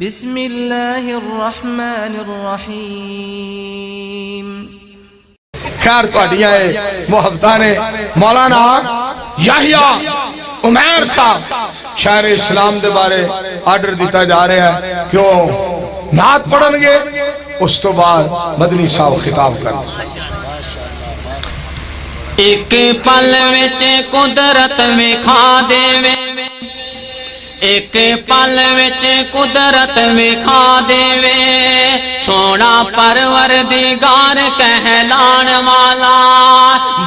बिस्मिल्लाहिर्रहमानिर्रहीम। खैर तुहाडियां मुहब्बतां ने मौलाना याहिया उमैर साहब शायर इस्लाम के बारे आर्डर दिता जा रहा है कि वो नात पढ़नगे, उस तो बाद मदनी साहब खिताब कर। एक पल विच कुदरत विखा देवे, एक पल विच कुदरत विखा देवे, सोना परवरदिगार कहलान वाला,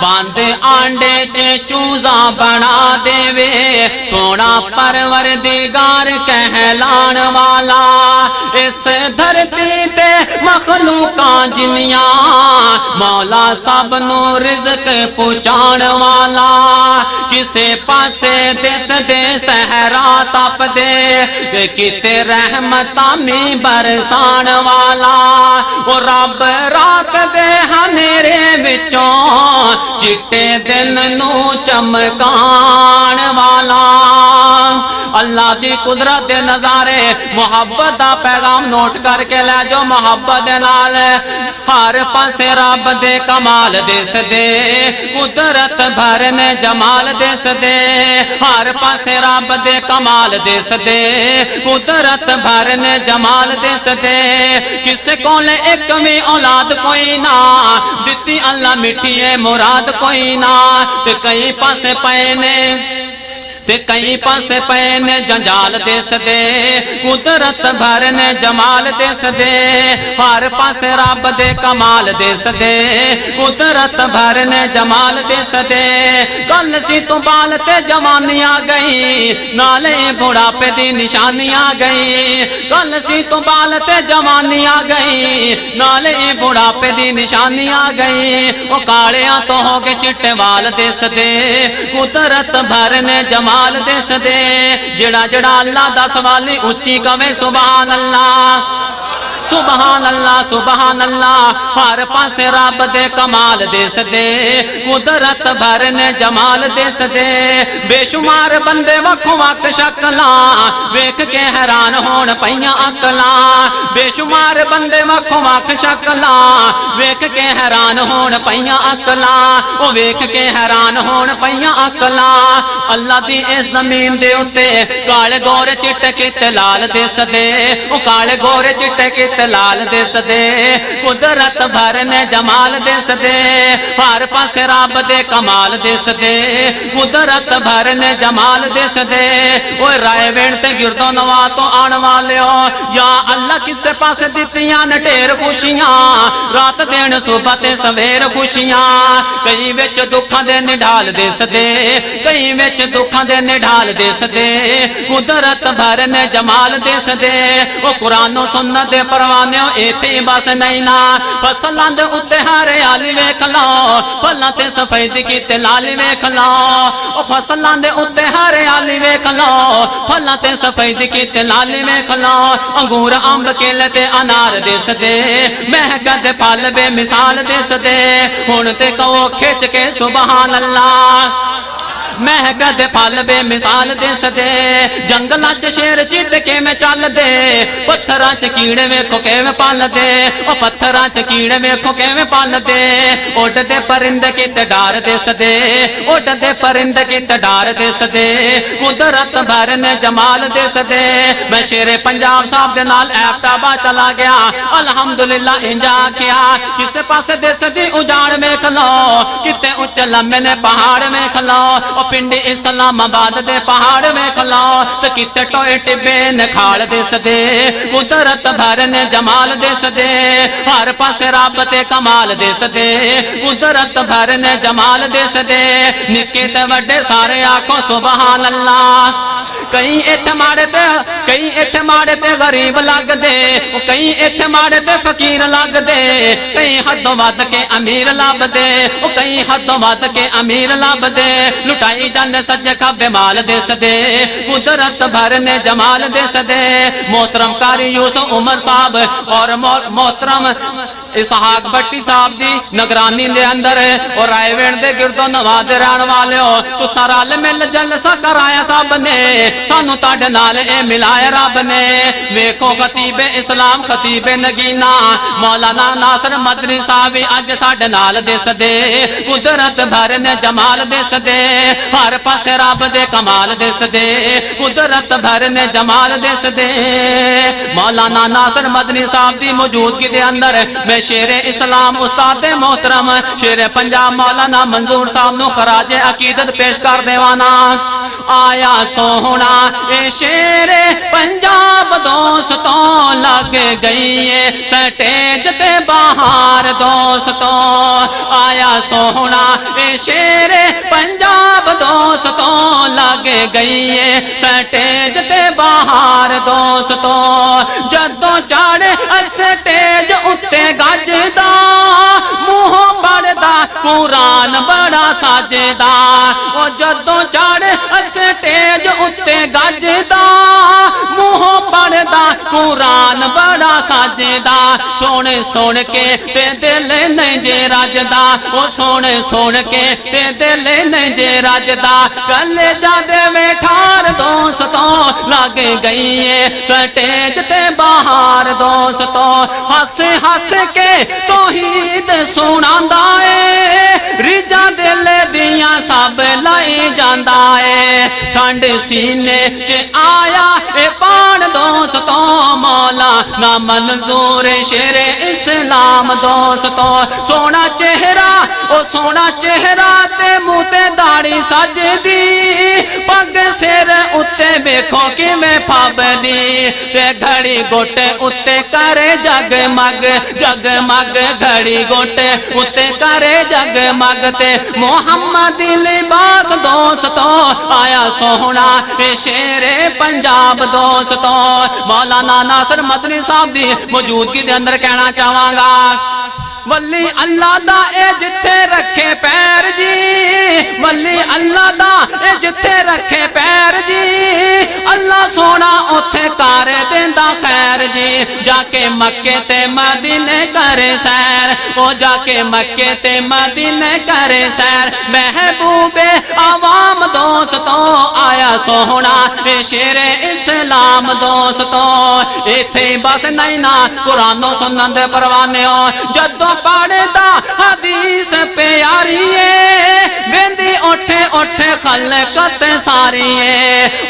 बंद आंडे च चूजा बना देवे, सोना परवरदिगार कहलान वाला। इस धरती ते मखलूकां जिन्नियां, मौला सब नू रिज़्क पहुंचाण वाला, किसे पासे दिस दे सहरा तप दे, किते रहमतां में बरसान वाला। ओ रब रात दे हनेरे विचों चिट्टे दिन नू चमकाण वाला। अल्लाह दी कुदरत दे नजारे मुहब्बत दा पैगाम नोट करके लै जो। मुहब्बत दे नाल हर पासे रब दे कमाल दिस दे, कुदरत भर ने जमाल दिस दे, हर पासे रब दे कमाल दिस दे, कुदरत भर ने जमाल दिस दे। किसे कोले एक भी औलाद कोई ना, दिती अल्लाह मिठी है मुराद कोई ना। ते कई पासे पए ने, ते कई पासे पए ने जंजाल दिस दे, कुदरत भर ने जमाल दिस दे, हर पासे रब दे कमाल दिस दे, कुदरत भर ने जमाल दिस दे। गल सी तू बाल ते जवानी आ गई, नाले बुढ़ापे दी निशानी आ गई। गल सी तू बाल ते जवानी आ गई, नाले बुढ़ापे दी निशानी आ गई। ओ कालियां तो हो गए चिट्टे वाल दिस दे, कुदरत भर ने जमाल दिस दे। जड़ा जड़ा अल्लाह दा सवाली उच्ची कवे सुभान अल्लाह, सुभान अल्लाह, सुभान अल्लाह। हर पासे रब दे कमाल दिस दे, कुदरत भर ने जमाल दिस दे। बेशुमार बंदे वक्खो वक्ख शक्लां वेख के हैरान होण पईयां अकलां, बेशुमार बंदे वक्खो वक्ख शक्लां वेख के हैरान होण पईयां अकलां, ओ वेख के हैरान होण पईयां अकलां। अल्लाह दी इस जमीन दे उत्ते काले गोरे चिट्टे किते लाल दिस दे, ओ काले गोरे चिट्टे किते लाल दिस दे, कुदरत भर ने जमाल दिस दे, हर पासे रब दे कमाल दिस दे, कुदरत भर ने जमाल दिस दे। ओए राय वेण ते गिरदो नवा तो आण वालियो, या अल्लाह किसे पासे दित्तियां न ढेर खुशियां, रात दिन सुबह ते सवेर खुशियां। कई विच दुखां दे निढाल दिस दे, कई विच दुखां दे निढाल दिस दे, कुदरत भर ने जमाल दिस दे। ओ कुरानो सुन्नत दे परवाने इत्थे बस नहीं ना, फसलां दे उत्ते हरियाली वेख लो, फलां ते सफेद कीते लाली वेख लो। ओ फसलां दे उत्ते हरियाली वेख लो, फलां ते सफेद कीते लाली वेख लो। अंगूर अंब केले ते अनार दिस दे, महका दे फल बेमिसाल दिस दे। हुण ते कहो खिच के सुभान अल्लाह, महका दे फल बेमिसाल दिस दे। जंगलां च शेर चित किवें चल दे, पत्थरां च कीड़े वेखो किवें पल दे, ओ पत्थरां च कीड़े वेखो किवें पल दे। उड़दे परिंदे किते डार दिस दे, उड़दे परिंदे किते डार दिस दे, कुदरत भर ने जमाल दिस दे। मैं शेरे पंजाब साहब दे नाल एबटाबा चला गया, अल्हम्दुलिल्लाह इंजा आखिया किसे पासे दिस दी उजाड़ वेख लो, किते उच्चे लम्बे ने पहाड़ वेख लो। पिंड इस्लामाबाद दे पहाड़ वेख लो, ते किते टोए टिब्बे नखाल दिस दे, कुदरत भर ने जमाल दिस दे, हर पासे रब ते कमाल दिस दे, कुदरत भर ने जमाल दिस दे। निक्के ते वड्डे सारे आखो सुभान अल्लाह। कई इत्थे माड़े ते गरीब लगदे, कई इत्थे माड़े ते फकीर लगदे, कई हदों वध के अमीर लभदे, कई हदों वध के अमीर लभदे। लुटाई जाने सज्जे खब्बे माल दिस दे, कुदरत भर ने जमाल दिस दे। मोहतरम कारी यूसुफ उमर साहब और मोहतरम इसहाक भट्टी साहब दी निगरानी दे अंदर और रायवेण दे गिरदो नवाज रहन वाले हो, तुसा रल मिल जलसा कराया सब ने। सानू तुहाडे नाल ए मिलाए रब ने। वेखो खतीबे इस्लाम खतीबे नगीना मौलाना नासर मदनी साहब भी अज साडे नाल दिसदे। कुदरत भर ने जमाल दिसदे, हर पासे रब दे कमाल दिसदे। कुदरत भर ने जमाल दिसदे। मौलाना नासर मदनी साहब दी मौजूदगी दे अंदर मैं शेरे इस्लाम उस्ताद मोहतरम शेरे पंजाब मौलाना मंजूर साहब नू खराजे अकीदत पेश कर देवाना। आया सोहना ए शेरे पंजाब दोस्तों लग गई है स्टेज ते बाहर दोस्तों। आया सोहना ए शेरे पंजाब दोस्तों लग गई है स्टेज ते बाहर दोस्तों। जदों चढ़े स्टेज उत्ते गजदा मुंह पढ़दा कुरान बड़ा सजदा। ओ जदों चढ़े स्टेज उत्ते गजदा मुंह पढ़दा कुरान बड़ा सजदा। सुन सुन के ते दिल नहीं जे रजदा। ओ सुन सुन के ते दिल नहीं जे रजदा। कलेजा दे में ठार दोस्तों लग गई है स्टेज ते बाहर दोस्तों। हस हस के तौहीद सुनांदा है, रिजा दिल दियां सब लाई जांदा है। ठंड सीने च आया ए पान दोस्तों मौला ना मंजूर शेरे इस्लाम दोस्तों। सोना चेहरा ओ सोना चेहरा ते मुंह ते दाढ़ी सजदी। पग सिर उत्ते वेखो किवें फबदी ते घड़ी गोटे उत्ते करे जगमग जगमग। घड़ी गोटे उत्ते करे जगमग ते मोहम्मद लिबास दोस्तों। आया सोहना ए शेरे पंजाब दोस्तों। मौलाना नासर मदनी साहब दी मौजूदगी दे अंदर कहना चाहांगा वली अल्लाह दा ए जिथे रखे पैर जी। वली अल्लाह दा ए जिथे रखे पैर जी। अल्लाह सोना उथे कर देंदा खैर जी। जाके मक्के ते मदीने करे सैर। ओ जाके मक्के ते मदीने करे सैर। महबूबे आवाम दोस्तों आया सोहना ए शेरे इस्लाम दोस्तों। इथे बस नहीं ना कुरानो सुनन दे परवाने हो। जदों पढ़दा हदीस प्यारी है वेंदी उठे उठे खलकत सारी है।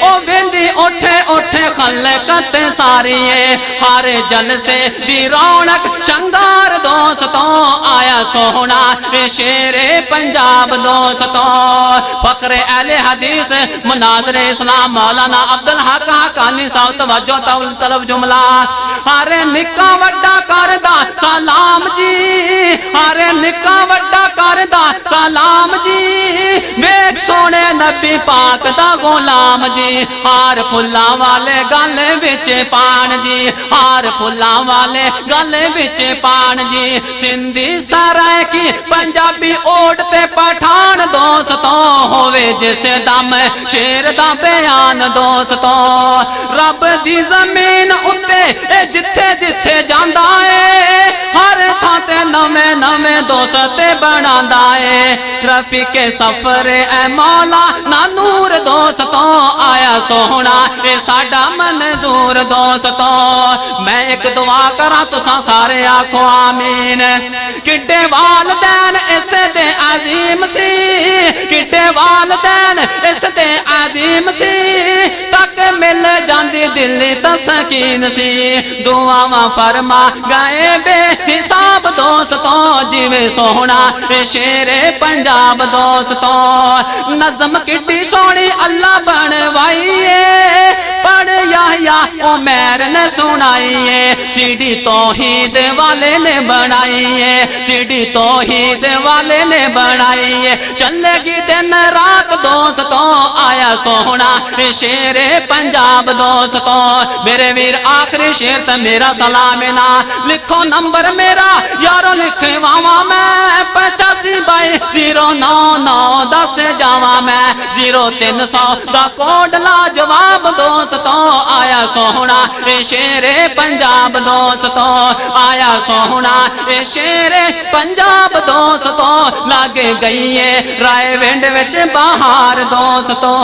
ओ वेंदी उठे उठे खलकत सारी है। हर जलसे दी रौनक शंगार दोस्तों। आया सोहना ए शेरे पंजाब दोस्तों। फकरे अहले हदीस मुनाज़रे इस्लाम मौलाना अब्दुल हक हकानी साहब तवज्जो तलब जुमला। हरे निक्का वड्डा करदा सलाम जी। हरे निक्का वड्डा करदा सलाम जी। वेख सोने नबी पाक दा गुलाम जी। हार फुल्ला वाले गल विच पान जी। हार फुल्ला वाले गल विच पान जी। सिंधी सराय की पंजाबी ओट ते पठान दोस्तों। होवे जिस दम शेर दा बयान दोस्तों। रब दी जमीन उत्ते जिथे जिथे जांदा है हर थां ते नवें नवें दोस्त बनांदा है। रफी के सफर ए मौला ना नूर दोस्तों। आया सोहना ए साडा मंजूर दोस्तों। मैं एक दुआ करा तुसा सारे आखो आमीन। किड्डे वालदैन इस दे अजीम सी। किड्डे वालदैन इस दे अजीम सी। तक मिल जांदी दिल तस्कीन सी। दुआवां फरमा गए बेहिसाब दोस्तों। जिवें सोहना शेरे पंजाब दोस्तों। नज़म किड्डी सोहनी अल्लाह बनवाई है। पढ़ याहिया उमैर ने सुनाई है। सीडी तौहीद वाले ने बनाई है। सीडी तौहीद वाले ने बनाई है। चलेगी दिन रात दोस्तों। आया सोहना शेरे पंजाब दोस्तों। मेरे वीर आखिरी शेर तो मेरा सलाम है ना। लिखो नंबर मेरा यारो लिखवावा मैं 85/099 10 जावा मैं 0300 दा कोड ला जवाब दोस्तों। आया सोहना शेरे पंजाब दोस्तों। आया सोहना शेरे पंजाब दोस्तों। लग गई है राय विंड विच बाहर दोस्तों।